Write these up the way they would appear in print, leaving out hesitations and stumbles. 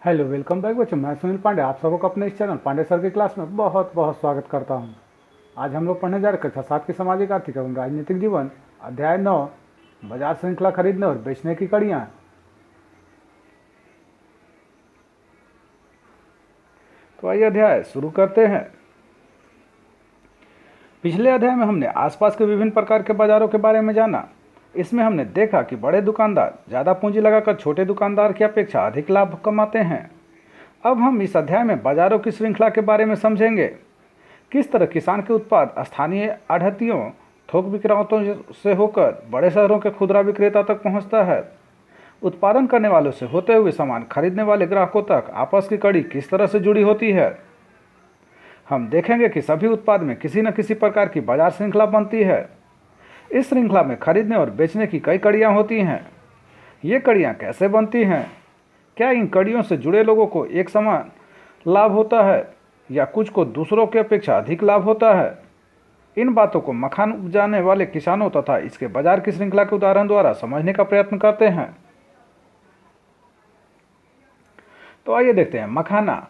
Hello, welcome back बच्चों। मैं सुनील पांडे आप सबको अपने इस चैनल पांडे सर की क्लास में बहुत बहुत स्वागत करता हूं। आज हम लोग पढ़ने जा रहे कक्षा 7 की सामाजिक आर्थिक एवं राजनीतिक जीवन, अध्याय 9, बाजार श्रृंखला खरीदने और बेचने की कड़ियाँ। तो आइए अध्याय शुरू करते हैं। पिछले अध्याय में हमने आसपास के विभिन्न प्रकार के बाजारों के बारे में जाना। इसमें हमने देखा कि बड़े दुकानदार ज़्यादा पूंजी लगाकर छोटे दुकानदार की अपेक्षा अधिक लाभ कमाते हैं। अब हम इस अध्याय में बाजारों की श्रृंखला के बारे में समझेंगे। किस तरह किसान के उत्पाद स्थानीय आढ़तियों, थोक विक्रेताओं से होकर बड़े शहरों के खुदरा विक्रेता तक पहुंचता है। उत्पादन करने वालों से होते हुए सामान खरीदने वाले ग्राहकों तक आपस की कड़ी किस तरह से जुड़ी होती है। हम देखेंगे कि सभी उत्पाद में किसी न किसी प्रकार की बाजार श्रृंखला बनती है। इस श्रृंखला में खरीदने और बेचने की कई कड़ियाँ होती हैं। ये कड़ियाँ कैसे बनती हैं? क्या इन कड़ियों से जुड़े लोगों को एक समान लाभ होता है या कुछ को दूसरों की अपेक्षा अधिक लाभ होता है? इन बातों को मखान उपजाने वाले किसानों तथा इसके बाजार की श्रृंखला के उदाहरण द्वारा समझने का प्रयत्न करते हैं। तो आइए देखते हैं। मखाना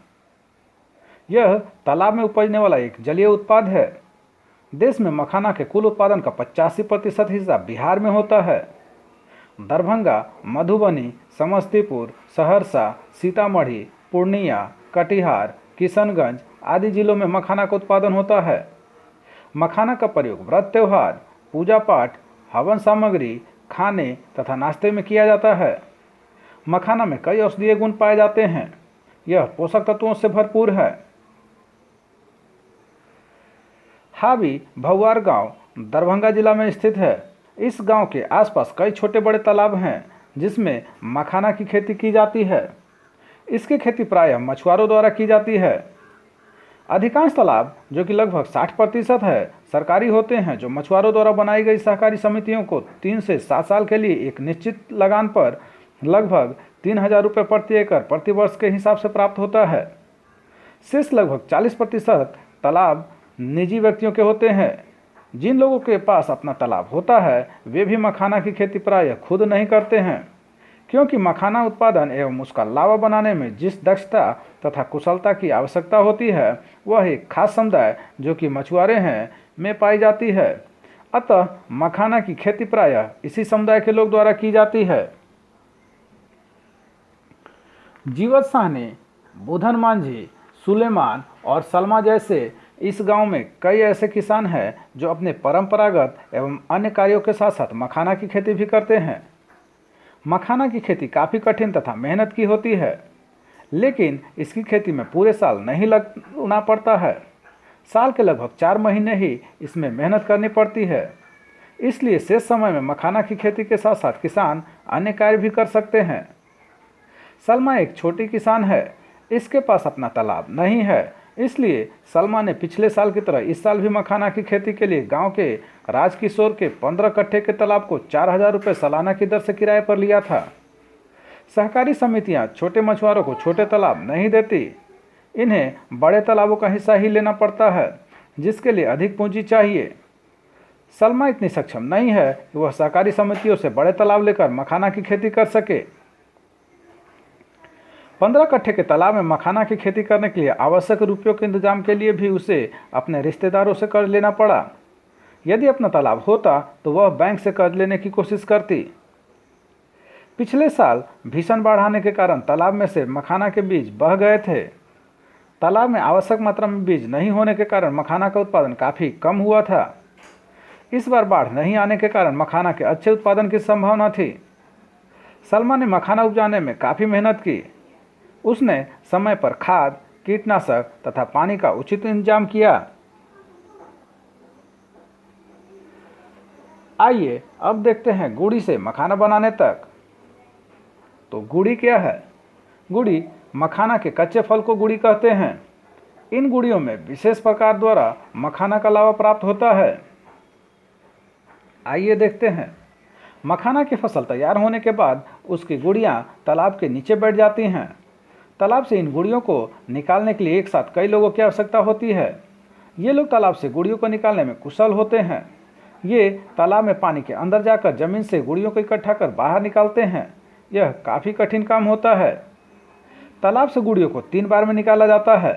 यह तालाब में उपजने वाला एक जलीय उत्पाद है। देश में मखाना के कुल उत्पादन का 85% हिस्सा बिहार में होता है। दरभंगा, मधुबनी, समस्तीपुर, सहरसा, सीतामढ़ी, पूर्णिया, कटिहार, किशनगंज आदि जिलों में मखाना का उत्पादन होता है। मखाना का प्रयोग व्रत त्योहार, पूजा पाठ, हवन सामग्री, खाने तथा नाश्ते में किया जाता है। मखाना में कई औषधीय गुण पाए जाते हैं। यह पोषक तत्वों से भरपूर है। हावी भौवार गांव दरभंगा जिला में स्थित है। इस गांव के आसपास कई छोटे बड़े तालाब हैं जिसमें मखाना की खेती की जाती है। इसकी खेती प्रायः मछुआरों द्वारा की जाती है। अधिकांश तालाब, जो कि लगभग 60% है, सरकारी होते हैं, जो मछुआरों द्वारा बनाई गई सहकारी समितियों को 3 से 7 साल के लिए एक निश्चित लगान पर लगभग 3,000 रुपये प्रति एकड़ प्रति वर्ष के हिसाब से प्राप्त होता है। शेष लगभग 40% तालाब निजी व्यक्तियों के होते हैं। जिन लोगों के पास अपना तालाब होता है वे भी मखाना की खेती प्रायः खुद नहीं करते हैं, क्योंकि मखाना उत्पादन एवं उसका लावा बनाने में जिस दक्षता तथा कुशलता की आवश्यकता होती है वह एक खास समुदाय, जो कि मछुआरे हैं, में पाई जाती है। अतः मखाना की खेती प्रायः इसी समुदाय के लोग द्वारा की जाती है। जीवत साहनी, बुधन मांझी, सुलेमान और सलमा जैसे इस गांव में कई ऐसे किसान हैं जो अपने परंपरागत एवं अन्य कार्यों के साथ साथ मखाना की खेती भी करते हैं। मखाना की खेती काफ़ी कठिन तथा मेहनत की होती है, लेकिन इसकी खेती में पूरे साल नहीं लगना पड़ता है। साल के लगभग 4 महीने ही इसमें मेहनत करनी पड़ती है। इसलिए शेष समय में मखाना की खेती के साथ साथ किसान अन्य कार्य भी कर सकते हैं। सलमा एक छोटी किसान है। इसके पास अपना तालाब नहीं है, इसलिए सलमा ने पिछले साल की तरह इस साल भी मखाना की खेती के लिए गांव के राजकिशोर के 15 कट्ठे के तालाब को 4,000 रुपये सालाना की दर से किराए पर लिया था। सहकारी समितियां छोटे मछुआरों को छोटे तालाब नहीं देती। इन्हें बड़े तालाबों का हिस्सा ही लेना पड़ता है, जिसके लिए अधिक पूंजी चाहिए। सलमा इतनी सक्षम नहीं है कि वह सहकारी समितियों से बड़े तालाब लेकर मखाना की खेती कर सके। 15 कट्ठे के तालाब में मखाना की खेती करने के लिए आवश्यक रुपयों के इंतजाम के लिए भी उसे अपने रिश्तेदारों से कर्ज लेना पड़ा। यदि अपना तालाब होता तो वह बैंक से कर्ज लेने की कोशिश करती। पिछले साल भीषण बाढ़ आने के कारण तालाब में से मखाना के बीज बह गए थे। तालाब में आवश्यक मात्रा में बीज नहीं होने के कारण मखाना का उत्पादन काफ़ी कम हुआ था। इस बार बाढ़ नहीं आने के कारण मखाना के अच्छे उत्पादन की संभावना थी। सलमा ने मखाना उपजाने में काफ़ी मेहनत की। उसने समय पर खाद, कीटनाशक तथा पानी का उचित इंतजाम किया। आइए अब देखते हैं गुड़ी से मखाना बनाने तक। तो गुड़ी क्या है? गुड़ी मखाना के कच्चे फल को गुड़ी कहते हैं। इन गुड़ियों में विशेष प्रकार द्वारा मखाना का लावा प्राप्त होता है। आइए देखते हैं। मखाना की फसल तैयार होने के बाद उसकी गुड़ियाँ तालाब के नीचे बैठ जाती हैं। तालाब से इन गुड़ियों को निकालने के लिए एक साथ कई लोगों की आवश्यकता होती है। ये लोग तालाब से गुड़ियों को निकालने में कुशल होते हैं। ये तालाब में पानी के अंदर जाकर जमीन से गुड़ियों को इकट्ठा कर बाहर निकालते हैं। यह काफ़ी कठिन काम होता है। तालाब से गुड़ियों को 3 बार में निकाला जाता है।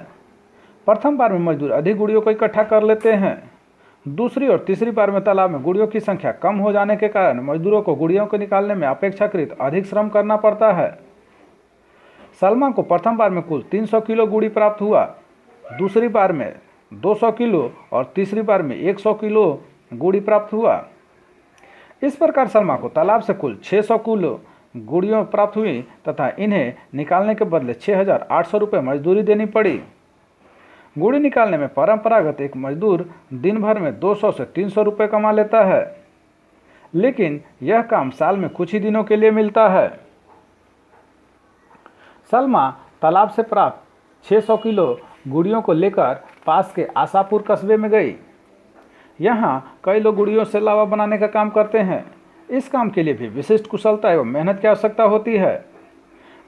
प्रथम बार में मजदूर अधिक गुड़ियों को इकट्ठा कर लेते हैं। दूसरी और तीसरी बार में तालाब में गुड़ियों की संख्या कम हो जाने के कारण मजदूरों को गुड़ियों को निकालने में अपेक्षाकृत अधिक श्रम करना पड़ता है। सलमा को प्रथम बार में कुल 300 किलो गुड़ी प्राप्त हुआ, दूसरी बार में 200 किलो और तीसरी बार में 100 किलो गुड़ी प्राप्त हुआ। इस प्रकार सलमा को तालाब से कुल 600 किलो गुड़ियों प्राप्त हुई तथा इन्हें निकालने के बदले 6,800 रुपये मजदूरी देनी पड़ी। गुड़ी निकालने में परंपरागत एक मजदूर दिन भर में 200 से 300 रुपये कमा लेता है, लेकिन यह काम साल में कुछ ही दिनों के लिए मिलता है। सलमा तालाब से प्राप्त 600 किलो गुड़ियों को लेकर पास के आशापुर कस्बे में गई। यहाँ कई लोग गुड़ियों से लावा बनाने का काम करते हैं। इस काम के लिए भी विशिष्ट कुशलता एवं मेहनत की आवश्यकता होती है।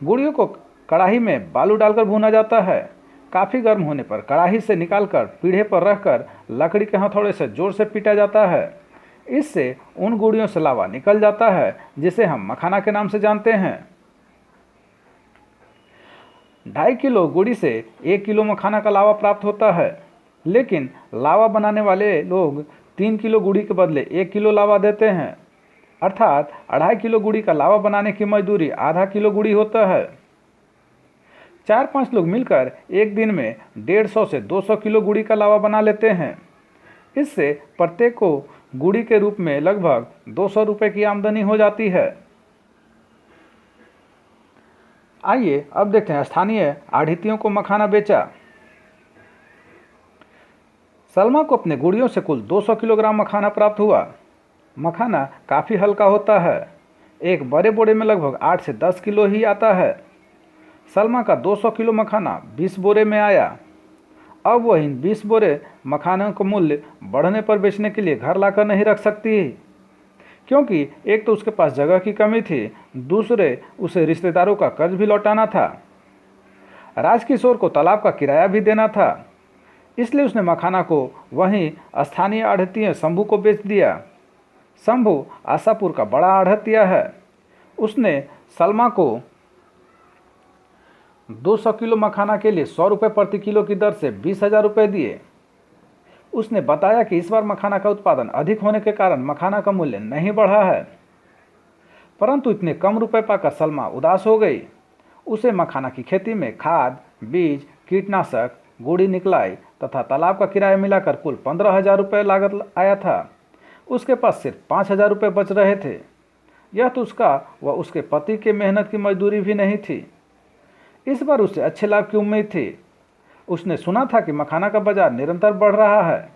गुड़ियों को कढ़ाई में बालू डालकर भूना जाता है। काफ़ी गर्म होने पर कढ़ाई से निकालकर पीढ़े पर रखकर लकड़ी के हथौड़े से जोर से पीटा जाता है। इससे उन गुड़ियों से लावा निकल जाता है जिसे हम मखाना के नाम से जानते हैं। 2.5 किलो गुड़ी से 1 किलो मखाना का लावा प्राप्त होता है, लेकिन लावा बनाने वाले लोग 3 किलो गुड़ी के बदले 1 किलो लावा देते हैं, अर्थात 2.5 किलो गुड़ी का लावा बनाने की मजदूरी आधा किलो गुड़ी होता है। 4-5 लोग मिलकर एक दिन में 150 से 200 किलो गुड़ी का लावा बना लेते हैं। इससे प्रत्येक को गुड़ी के रूप में लगभग 200 रुपये की आमदनी हो जाती है। आइए अब देखते हैं स्थानीय आढ़तियों को मखाना बेचा। सलमा को अपने गुड़ियों से कुल 200 किलोग्राम मखाना प्राप्त हुआ। मखाना काफ़ी हल्का होता है। एक बड़े बोरे में लगभग 8 से 10 किलो ही आता है। सलमा का 200 किलो मखाना 20 बोरे में आया। अब वह इन 20 बोरे मखानों का मूल्य बढ़ने पर बेचने के लिए घर लाकर नहीं रख सकती, क्योंकि एक तो उसके पास जगह की कमी थी, दूसरे उसे रिश्तेदारों का कर्ज भी लौटाना था। राजकिशोर को तालाब का किराया भी देना था, इसलिए उसने मखाना को वहीं स्थानीय आढ़तिया शंभू को बेच दिया। शंभू आशापुर का बड़ा आढ़तिया है। उसने सलमा को 200 किलो मखाना के लिए 100 रुपये प्रति किलो की दर से 20,000 रुपये दिए। उसने बताया कि इस बार मखाना का उत्पादन अधिक होने के कारण मखाना का मूल्य नहीं बढ़ा है, परंतु इतने कम रुपए पाकर सलमा उदास हो गई। उसे मखाना की खेती में खाद, बीज, कीटनाशक, गुड़ी निकलाई तथा तालाब का किराया मिलाकर कुल 15,000 रुपये लागत आया था। उसके पास सिर्फ 5,000 रुपये बच रहे थे। यह तो उसका व उसके पति के मेहनत की मजदूरी भी नहीं थी। इस बार उसे अच्छे लाभ की उम्मीद थी। उसने सुना था कि मखाना का बाजार निरंतर बढ़ रहा है।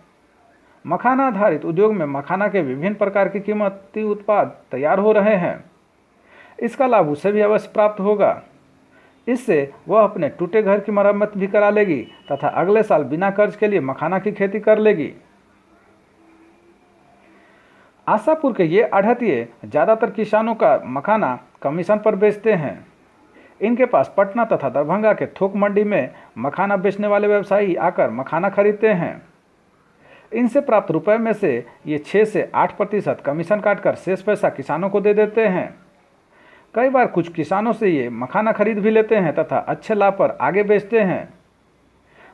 मखाना आधारित उद्योग में मखाना के विभिन्न प्रकार के कीमती उत्पाद तैयार हो रहे हैं। इसका लाभ उसे भी अवश्य प्राप्त होगा। इससे वह अपने टूटे घर की मरम्मत भी करा लेगी तथा अगले साल बिना कर्ज के लिए मखाना की खेती कर लेगी। आशापुर के ये आढ़तिये ज़्यादातर किसानों का मखाना कमीशन पर बेचते हैं। इनके पास पटना तथा दरभंगा के थोक मंडी में मखाना बेचने वाले व्यवसायी आकर मखाना खरीदते हैं। इनसे प्राप्त रुपए में से ये 6 से 8% कमीशन काटकर शेष पैसा किसानों को दे देते हैं। कई बार कुछ किसानों से ये मखाना खरीद भी लेते हैं तथा अच्छे लाभ पर आगे बेचते हैं।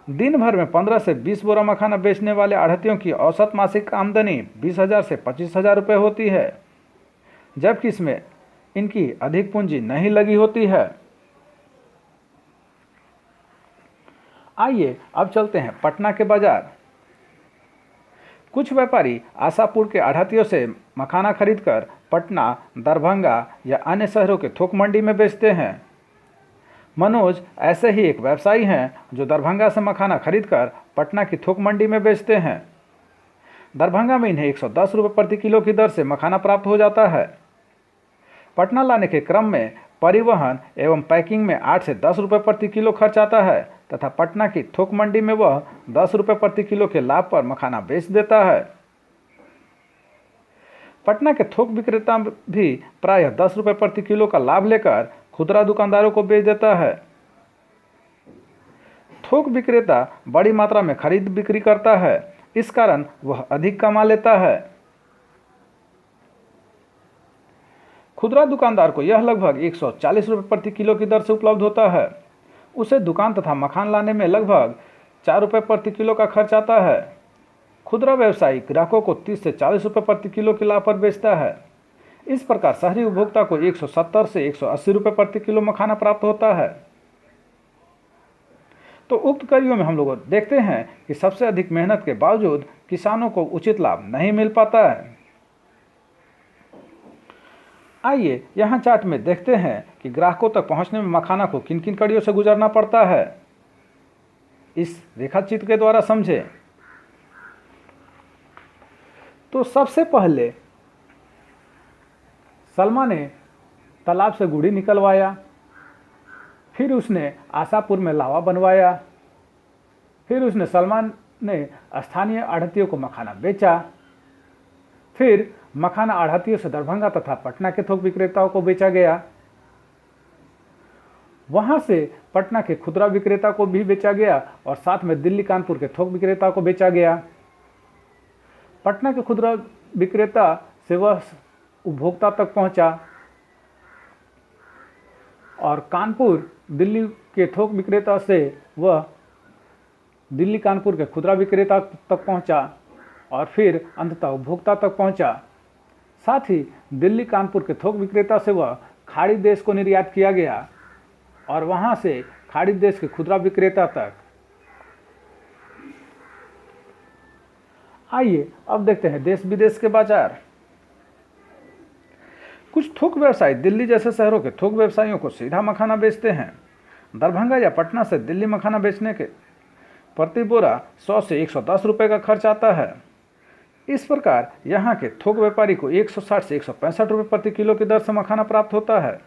दिन भर में 15 से 20 बोरा मखाना बेचने वाले आढ़तियों की औसत मासिक आमदनी 20,000 से 25,000 रुपये होती है, जबकि इसमें इनकी अधिक पूंजी नहीं लगी होती है। आइए अब चलते हैं पटना के बाजार। कुछ व्यापारी आशापुर के आढ़तियों से मखाना खरीदकर पटना, दरभंगा या अन्य शहरों के थोक मंडी में बेचते हैं। मनोज ऐसे ही एक व्यवसायी हैं जो दरभंगा से मखाना खरीदकर पटना की थोक मंडी में बेचते हैं। दरभंगा में इन्हें 110 रुपये प्रति किलो की दर से मखाना प्राप्त हो जाता है। पटना लाने के क्रम में परिवहन एवं पैकिंग में 8 से 10 रुपये प्रति किलो खर्च आता है तथा पटना की थोक मंडी में वह 10 रुपये प्रति किलो के लाभ पर मखाना बेच देता है। पटना के थोक विक्रेता भी प्रायः 10 रुपये प्रति किलो का लाभ लेकर खुदरा दुकानदारों को बेच देता है। थोक विक्रेता बड़ी मात्रा में खरीद बिक्री करता है, इस कारण वह अधिक कमा लेता है। खुदरा दुकानदार को यह लगभग 140 रुपये प्रति किलो की दर से उपलब्ध होता है। उसे दुकान तथा मखान लाने में लगभग 4 रुपये प्रति किलो का खर्च आता है। खुदरा व्यवसायी ग्राहकों को 30 से 40 रुपये प्रति किलो की लाभ पर बेचता है। इस प्रकार शहरी उपभोक्ता को 170 से 180 रुपये प्रति किलो मखाना प्राप्त होता है। तो उक्त कड़ियों में हम लोग देखते हैं कि सबसे अधिक मेहनत के बावजूद किसानों को उचित लाभ नहीं मिल पाता है। आइए यहाँ चार्ट में देखते हैं कि ग्राहकों तक पहुँचने में मखाना को किन किन कड़ियों से गुजरना पड़ता है। इस रेखाचित्र के द्वारा समझें। तो सबसे पहले सलमा ने तालाब से गुड़ी निकलवाया, फिर उसने आशापुर में लावा बनवाया, फिर उसने सलमान ने स्थानीय आढ़तियों को मखाना बेचा, फिर मखाना आढ़तियों से दरभंगा तथा पटना के थोक विक्रेताओं को बेचा गया, वहां से पटना के खुदरा विक्रेता को भी बेचा गया और साथ में दिल्ली कानपुर के थोक विक्रेताओं को बेचा गया। पटना के खुदरा विक्रेता से वह उपभोक्ता तक पहुंचा और कानपुर दिल्ली के थोक विक्रेता से वह दिल्ली कानपुर के खुदरा विक्रेता तक पहुंचा और फिर अंततः उपभोक्ता तक पहुंचा। साथ ही दिल्ली कानपुर के थोक विक्रेता से वह खाड़ी देश को निर्यात किया गया और वहां से खाड़ी देश के खुदरा विक्रेता तक। आइए अब देखते हैं देश विदेश के बाजार। कुछ थोक व्यवसायी दिल्ली जैसे शहरों के थोक व्यवसायियों को सीधा मखाना बेचते हैं। दरभंगा या पटना से दिल्ली मखाना बेचने के प्रति बोरा 100 से 110 रुपये का खर्च आता है। इस प्रकार यहाँ के थोक व्यापारी को 160 से 165 रुपये प्रति किलो की दर से मखाना प्राप्त होता है।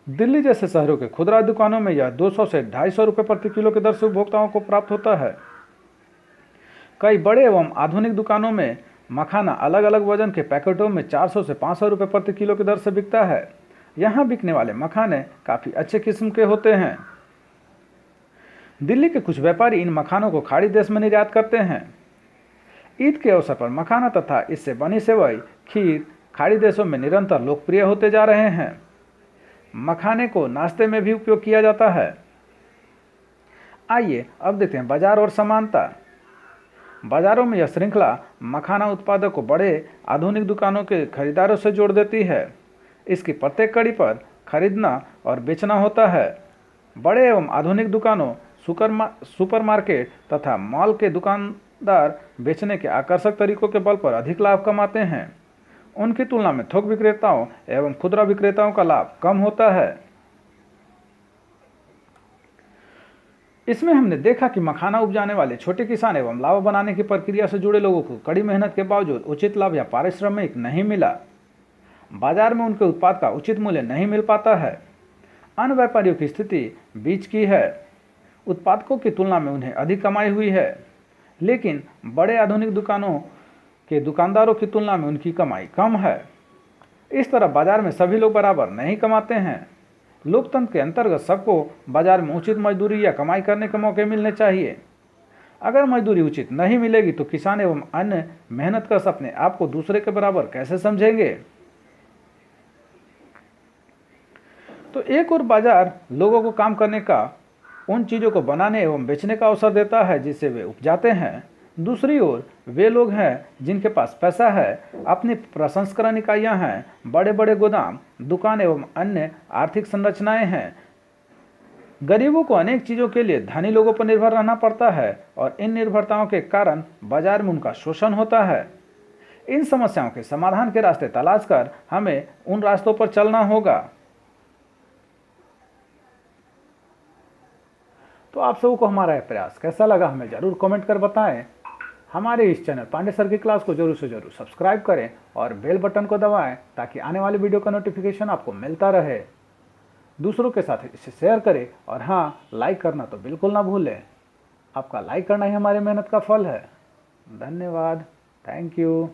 दिल्ली जैसे शहरों के खुदरा दुकानों में यह 200 से 250 रुपये प्रति किलो की दर से उपभोक्ताओं को प्राप्त होता है। कई बड़े एवं आधुनिक दुकानों में मखाना अलग अलग वजन के पैकेटों में 400 से 500 रुपये प्रति किलो की दर से बिकता है। यहाँ बिकने वाले मखाने काफ़ी अच्छे किस्म के होते हैं। दिल्ली के कुछ व्यापारी इन मखानों को खाड़ी देश में निर्यात करते हैं। ईद के अवसर पर मखाना तथा इससे बनी सेवई, खीर खाड़ी देशों में निरंतर लोकप्रिय होते जा रहे हैं। मखाने को नाश्ते में भी उपयोग किया जाता है। आइए अब देखते हैं बाजार और समानता। बाजारों में यह श्रृंखला मखाना उत्पादक को बड़े आधुनिक दुकानों के खरीदारों से जोड़ देती है। इसकी प्रत्येक कड़ी पर खरीदना और बेचना होता है। बड़े एवं आधुनिक दुकानों, सुपरमार्केट तथा मॉल के दुकानदार बेचने के आकर्षक तरीकों के बल पर अधिक लाभ कमाते हैं। उनकी तुलना में थोक विक्रेताओं एवं खुदरा विक्रेताओं का लाभ कम होता है। इसमें हमने देखा कि मखाना उपजाने वाले छोटे किसान एवं लावा बनाने की प्रक्रिया से जुड़े लोगों को कड़ी मेहनत के बावजूद उचित लाभ या पारिश्रमिक नहीं मिला। बाजार में उनके उत्पाद का उचित मूल्य नहीं मिल पाता है। अन्य व्यापारियों की स्थिति बीच की है। उत्पादकों की तुलना में उन्हें अधिक कमाई हुई है, लेकिन बड़े आधुनिक दुकानों के दुकानदारों की तुलना में उनकी कमाई कम है। इस तरह बाजार में सभी लोग बराबर नहीं कमाते हैं। लोकतंत्र के अंतर्गत सबको बाजार में उचित मजदूरी या कमाई करने के मौके मिलने चाहिए। अगर मजदूरी उचित नहीं मिलेगी तो किसान एवं अन्य मेहनतकश अपने आप को दूसरे के बराबर कैसे समझेंगे। तो एक और बाजार लोगों को काम करने का, उन चीज़ों को बनाने एवं बेचने का अवसर देता है जिससे वे उपजाते हैं। दूसरी ओर वे लोग हैं जिनके पास पैसा है, अपनी प्रसंस्करण इकाइयाँ हैं, बड़े बड़े गोदाम, दुकान एवं अन्य आर्थिक संरचनाएं हैं। गरीबों को अनेक चीज़ों के लिए धनी लोगों पर निर्भर रहना पड़ता है और इन निर्भरताओं के कारण बाजार में उनका शोषण होता है। इन समस्याओं के समाधान के रास्ते तलाश कर हमें उन रास्तों पर चलना होगा। तो आप सबको हमारा यह प्रयास कैसा लगा हमें ज़रूर कमेंट कर बताएं। हमारे इस चैनल पांडे सर की क्लास को जरूर से जरूर सब्सक्राइब करें और बेल बटन को दबाएं ताकि आने वाली वीडियो का नोटिफिकेशन आपको मिलता रहे। दूसरों के साथ इसे शेयर करें और हाँ, लाइक करना तो बिल्कुल ना भूलें। आपका लाइक करना ही हमारी मेहनत का फल है। धन्यवाद। Thank you.